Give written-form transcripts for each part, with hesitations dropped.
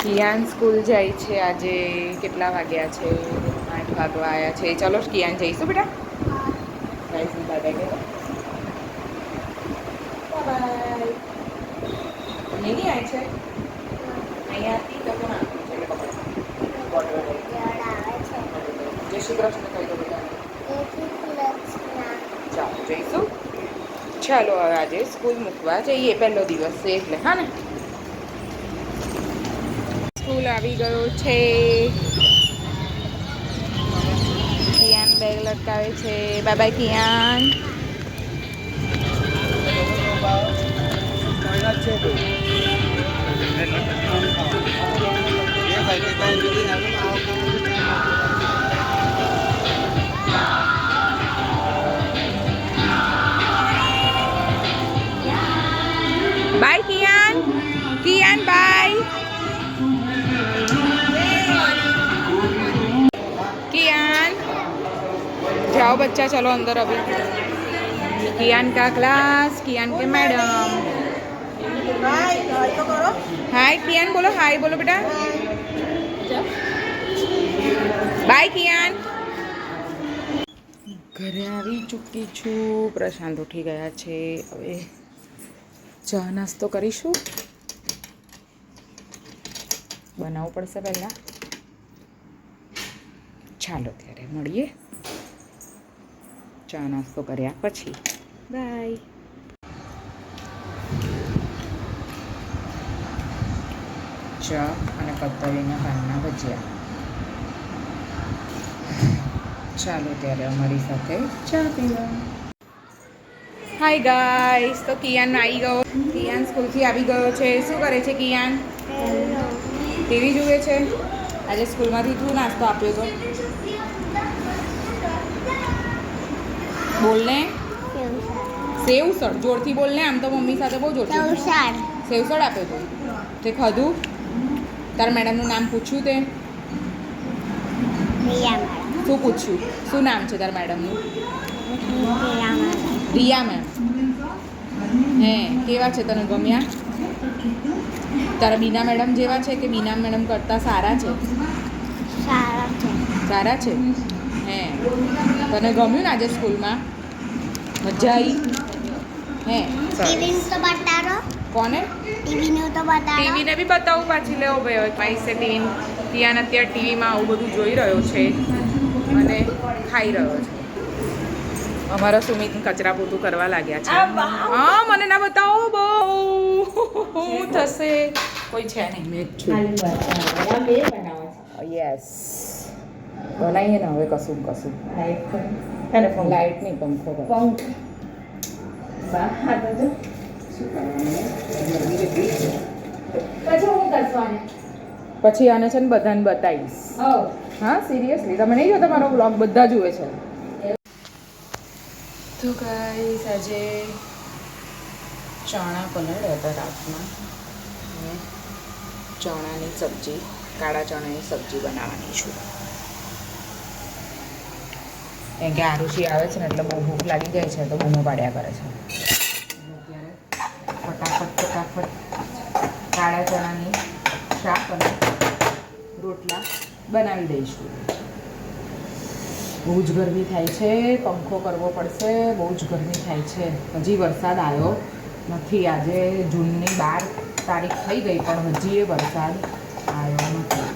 Kiaan school જાય છે આજે. કેટલા વાગ્યા છે? 8 વાગવા આવ્યા છે. ચલો કિયાન જઈશું બેટા. Guys bye bye. બાય. નહીં આવે છે અહીંયાથી તો કોણ આવ્યું છે? એટલે બોટલ જય શ્રી કૃષ્ણ કહી દો બધા. ચાલો જઈશું. ચાલો હવે આજે સ્કૂલ મૂકવા જઈએ. પહેલો દિવસ છે એટલે હા ને. સ્કૂલ આવી ગયો છે. કિયાન બેગ લટકાવે છે. Bye bye Kiyan. Bye Kiyan. Kiyan bye. Kiyan जाओ बच्चा, चलो अंदर अभी. कियान का क्लास, कियान के मैडम. हाय कियान बोलो, हाय बोलो बेटा. बाय कियान. ઘરે આવી ચૂકી છું. પ્રશાંત ઉઠી ગયા છે. હવે ચા નાસ્તો કરીશું. બનાવવું પડશે પહેલાં. ચાલો ત્યારે મળીએ ચા નાસ્તો કર્યા પછી. બાય. ચા અને કતરીના પાનના ભજીયા. ચાલો ત્યારે અમારી સાથે ચા પીવા. હાય ગાઈસ, તો કિયાન આવી ગયો. કિયાન સ્કૂલથી આવી ગયો છે. શું કરે છે કિયાન? ટીવી જુએ છે. આજે સ્કૂલમાંથી શું નાસ્તો આપ્યો તો? બોલને. સેવસળ. જોરથી બોલને. આમ તો મમ્મી સાથે બહુ જોરથી. સેવસળ આપ્યો તો. તે ખાધું? તારા મેડમનું નામ પૂછ્યું તે? શું પૂછ્યું? શું નામ છે તારા મેડમનું? રિયા મેમ. હે, કેવા છે? તને ગમ્યા? તારા બીના મેડમ જેવા છે કે બીના મેડમ કરતાં સારા છે? સારા છે. હે, તને ગમ્યું ને આજે સ્કૂલમાં? મજા આવી? હે, કોને? ટીવીને બી બતાવું પાછી. લેવો ભાઈ પૈસે ટીવી. ત્યાં અત્યારે ટીવીમાં આવું બધું જોઈ રહ્યો છે અને ખાઈ રહ્યો છે. અમારા સુમિત કચરા પોતું કરવા લાગ્યા છે. હા, મને ના બતાવો. બહુ હું થશે. કોઈ છે નહીં, મેં જ છું. યસ, બનાવીએ ને હવે કશું કશું. લાઈટ નહીં, પંખો. પછી આને છે ને બધાને બતાવીશ. હા, સિરિયસલી. તમે નહીં જોતા મારો બ્લોગ? બધા જુએ છે. તો ગાઈસ આજે ચણા પલાળ્યા હતા રાતમાં. ચણાની સબ્જી, કાળા ચણાની સબ્જી બનાવવાની છું. કેમ કે આરુષી આવે છે ને એટલે બહુ ભૂખ લાગી જાય છે તો બૂમો પાડ્યા કરે છે. અત્યારે ફટાફટ કાળા ચણાની શાક અને રોટલા બનાવી દઈશું. બહુ જ ગરમી થાય છે. પંખો કરવો પડશે. બહુ જ ગરમી થાય છે. હજી વરસાદ આવ્યો નથી. આજે જૂનની 12 તારીખ થઈ ગઈ પણ હજી એ વરસાદ આવ્યો નથી.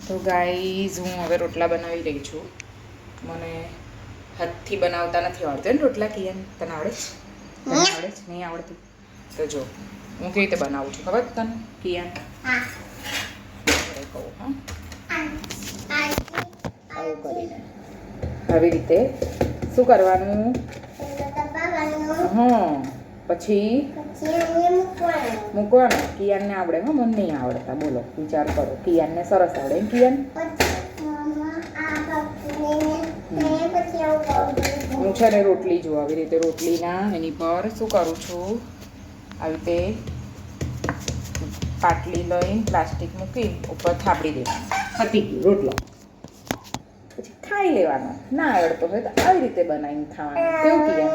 તો ગાઈઝ હું હવે રોટલા બનાવી રહી છું. મને હાથથી બનાવતા નથી આવડતું ને રોટલા. કિયાન, તને આવડે છે? તને આવડે છે? નહીં આવડતું? તો જો હું કેવી રીતે બનાવું છું ખબર તને કિયાન? કહું. હા, આવું કરીને આવી રીતે શું કરવાનું? હા, પછી મૂકવાનું. કિયાનને આવડે હો, મને નહીં આવડતા. બોલો, વિચાર કરો. કિયાનને સરસ આવડે એમ. કિયાન હું છે ને રોટલી જો આવી રીતે રોટલીના એની પર શું કરું છું, આવી રીતે પાટલી લઈને પ્લાસ્ટિક મૂકી ઉપર થાપડી દેવાનું. પતી ગયું રોટલો. પછી ખાઈ લેવાનો. ના આવડતો હોય તો આવી રીતે બનાવીને ખાવાનું. કેવું કિયાન?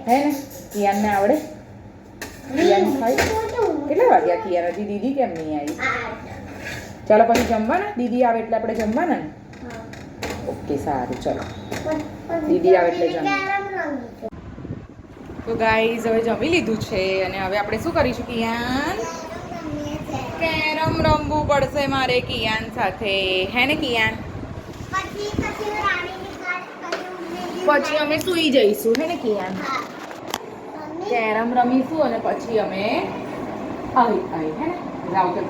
હે ને? કિયાનને આવડે? કિયાન ખાઈ? કેટલા વાગ્યા કિયાન? હજી દીદી કેમ નહીં આવી? ચાલો પછી જમવાના. દીદી આવે એટલે આપણે જમવાના ને? ઓકે, સારું. ચલો, દીદી આવે એટલે જમવા. તો ગાઈઝ હવે જમી લીધું છે અને હવે આપણે શું કરીશું કિયાન? કેરમ રમવું પડશે મારે કિયાન સાથે. હે ને કિયાન? પછી અમે સૂઈ જઈશું. હે ને કિયાન? કેરમ રમીશું અને પછી અમે આવી. હે ને? લાવ કે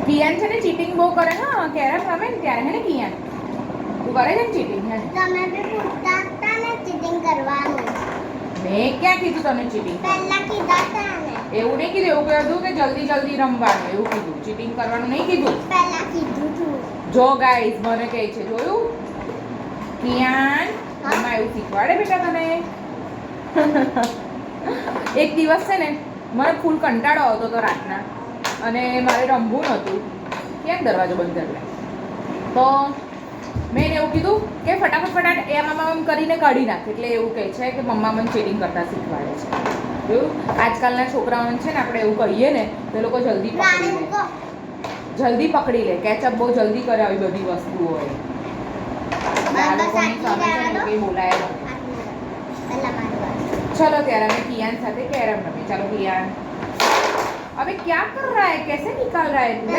કિયાન છે ને ચીટિંગ બહુ કરે. હા, કેરમ રમે ને ત્યારે. હે ને કિયાન? તું કરે છે ને ચીટિંગ? હે તમે બી પૂછતા હતા ને ચીટિંગ કરવાનું. મેં ક્યાં કીધું તને ચીટિંગ? પહેલા કીધા હતા ને. એવું નહીં કીધું. એવું કીધું કે જલ્દી જલ્દી રમવાનું. એવું કીધું. ચીટિંગ કરવાનું નહીં કીધું. પહેલા કીધું તું. જો ગાઈઝ મને કહે છે, જોયું કિયાન? મમ્મા એવું શીખવાડે બેટા તને. એક દિવસ છે ને મને ફૂલ કંટાળો આવતો હતો રાતના અને મારે રમવું નહોતું. કેમ દરવાજો બંધ કરી લે? તો મેં એને એવું કીધું કે ફટાફટ એમ કરીને કાઢી નાખ. એટલે એવું કહે છે કે મમ્મા મને ચીટિંગ કરતા શીખવાડે છે. જોયું? આજકાલના છોકરાઓને છે ને આપણે એવું કહીએ ને તો એ લોકો જલ્દી પકડી લે. કેચઅપ બહુ જલ્દી કરે આવી બધી વસ્તુઓ હોય. આ લોકોની સામે છે ને કંઈ બોલાય નથી. चलो त्यार हमें कियान साथे कैरम रमे. चलो कियान, अबे क्या कर रहा है? कैसे निकाल रहा है तू?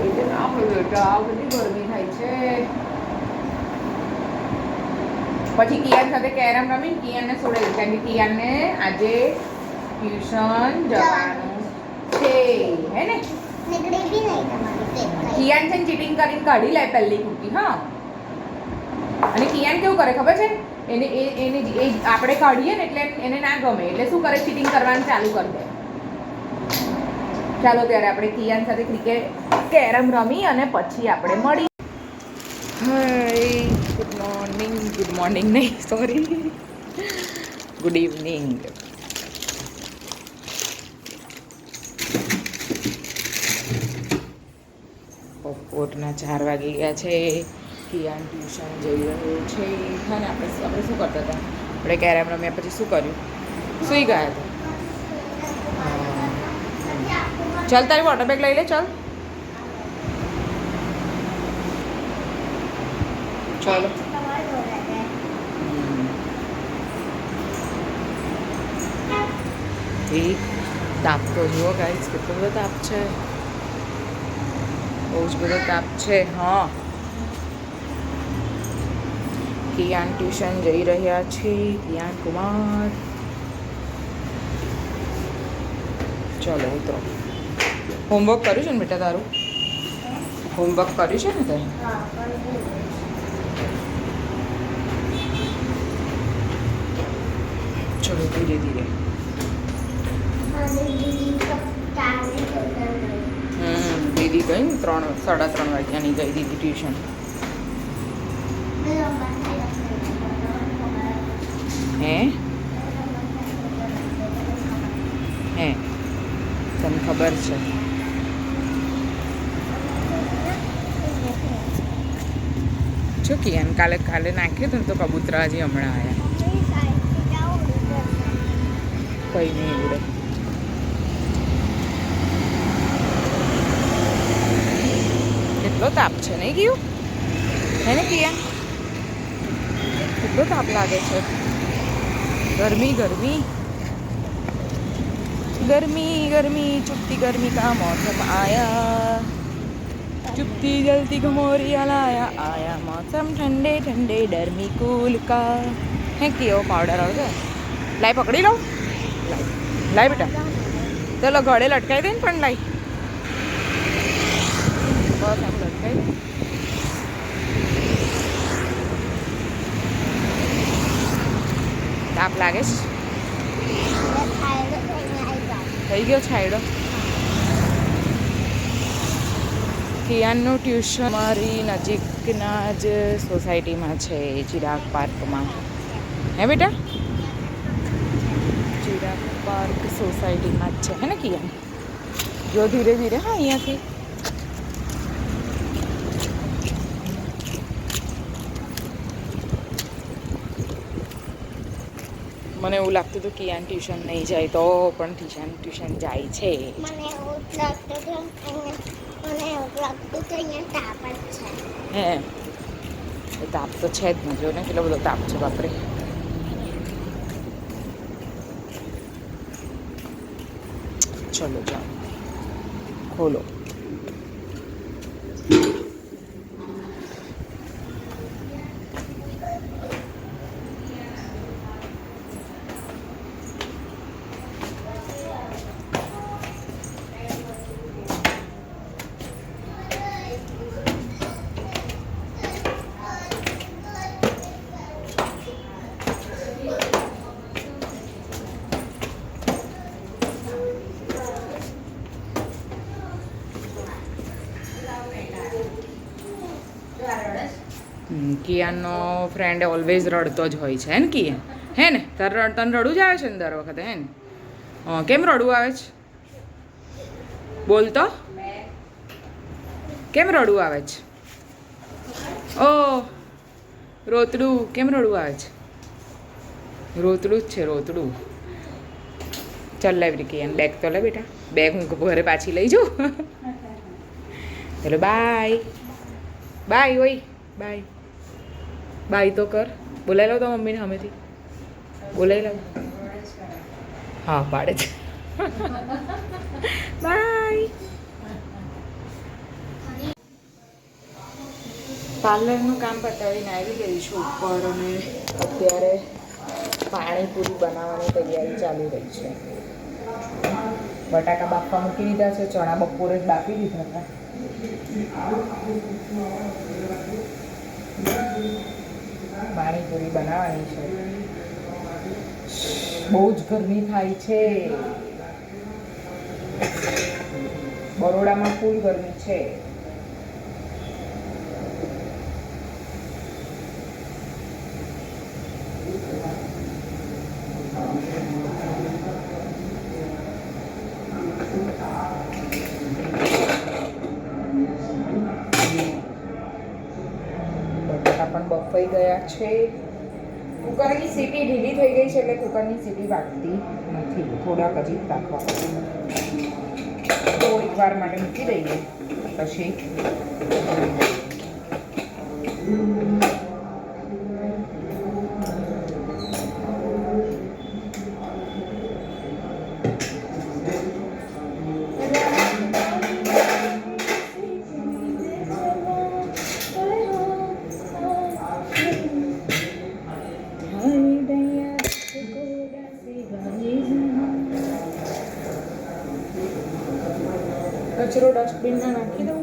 इतना बेटा बड़ी गर्मी થાય છે. પછી કિયાન સાથે કેરમ રમી કિયાનને છોડે દીધું કારણ કે કિયાનને આજે ટ્યુશન જવાનું છે. હે ને? નીકળી બી નહીં તમારી. કિયાન છે ચીટિંગ કરીને કાઢી લે પહેલી કુકી. હા, અને કિયાન કેવું કરે ખબર છે? એને આપણે કાઢીએ ને એટલે એને ના ગમે એટલે શું કરે? ચીટિંગ કરવાનું ચાલુ કરી દે. ચાલો ત્યારે આપણે કિયાન સાથે કેરમ રમી અને પછી આપણે મળી. હાય, ગુડ મોર્નિંગ નહીં, સોરી, ગુડ ઇવનિંગ. બપોરના 4 વાગી ગયા છે. કિયાન ટ્યુશન જઈ રહ્યો છે. હા ને? આપણે શું કરતા હતા? આપણે કેરમ રમ્યા પછી શું કર્યું? સૂઈ ગયા હતા. ચાલ તારી વોટર બેગ લઈ લે. ચાલ ચાલો. તાપ તો જુઓ ગાઈસ, કેટલો બધો તાપ છે. બહુ જ બધો તાપ છે. હા, કિયાન ટ્યુશન જઈ રહ્યા છે. કિયાન કુમાર, ચલો ઉતરો. હોમવર્ક કર્યું છે ને બેટા તારું? હોમવર્ક કર્યું છે ને તે? ચલો ધીરે ધીરે. દીદી ગઈ ને 3:30 વાગ્યાની ગઈ દીદી ટ્યુશન. હે તને ખબર છે? જો કિયાન કાલે નાખ્યું હતું ને તો કબૂતરા હજી હમણાં આવ્યા. કઈ નહીં ઉડે. કેટલો તાપ છે નહીં ગયું? હે ને કિયાન? કેટલો તાપ લાગે છે. गर्मी चुपती गर्मी का मौसम आया. चुपती जलती घमोरिया लाया. आया मौसम ठंडे ठंडे डरमी कूल का. હે કેવો પાવડર આવે છે? લાઈ પકડી લો. લાઈ બેટા. ચલો ગળે લટકાઈ દે ને પણ લાઈ. બસ આમ લટકાઈ દે. તાપ લાગે છે? થઈ ગયો છાયડો. કિયાનનું ટ્યુશન મારી નજીકના જ સોસાયટીમાં છે, ચિરાગ પાર્કમાં. હે બેટા? ચિરાગ પાર્ક સોસાયટીમાં જ છે, હે ને કિયાન? જો ધીરે ધીરે. હા, અહીંયાથી મને એવું લાગતું હતું કિયાન ટ્યુશન નહીં જાય તો, પણ ટ્યુશન જાય છે. હે, તાપ તો છે જ ને, જો ને કેટલો બધો તાપ છે બાપરે. ચલો જાઓ, ખોલો. કિયાનનો ફ્રેન્ડ ઓલવેઝ રડતો જ હોય છે, હે ને કિયાન? હે ને? તને રડું જ આવે છે ને દર વખતે, હે ને? કેમ રડવું આવે છે? બોલતો કેમ રડવું આવે છે? ઓ રોતડું કેમ રડવું આવે છે? રોતડું જ છે, રોતડું. ચાલ લાવી કિયાન, બેગ તો લે બેટા. બેગ હું ઘરે પાછી લઈ જાઉં. ચલો બાય બાય. ઓય બાય બાય તો કર. બોલાવી લો તો મમ્મીને સામેથી. બોલાવી લો. હા પાડે છે. બાય. પાર્લરનું કામ પતાવીને આવી ગઈ છું ઉપર, અને અત્યારે પાણીપુરી બનાવવાની તૈયારી ચાલી રહી છે. બટાકા બાફવા મૂકી દીધા છે, ચણા બપોરે જ બાફી દીધા હતા. પાણીપુરી બનાવવાની છે. બહુ જ ગરમી થાય છે બરોડામાં, ફૂલ ગરમી છે. બટાકા પણ બફાઈ ગયા છે. કુકરની સીટી ઢીલી થઈ ગઈ છે, એટલે કુકરની સીટી વાગતી નથી. થોડાક હજી રાખવા, થોડીક વાર માટે મૂકી દઈએ પછી. કચરો ડસ્ટબિનમાં નાખી દઉં.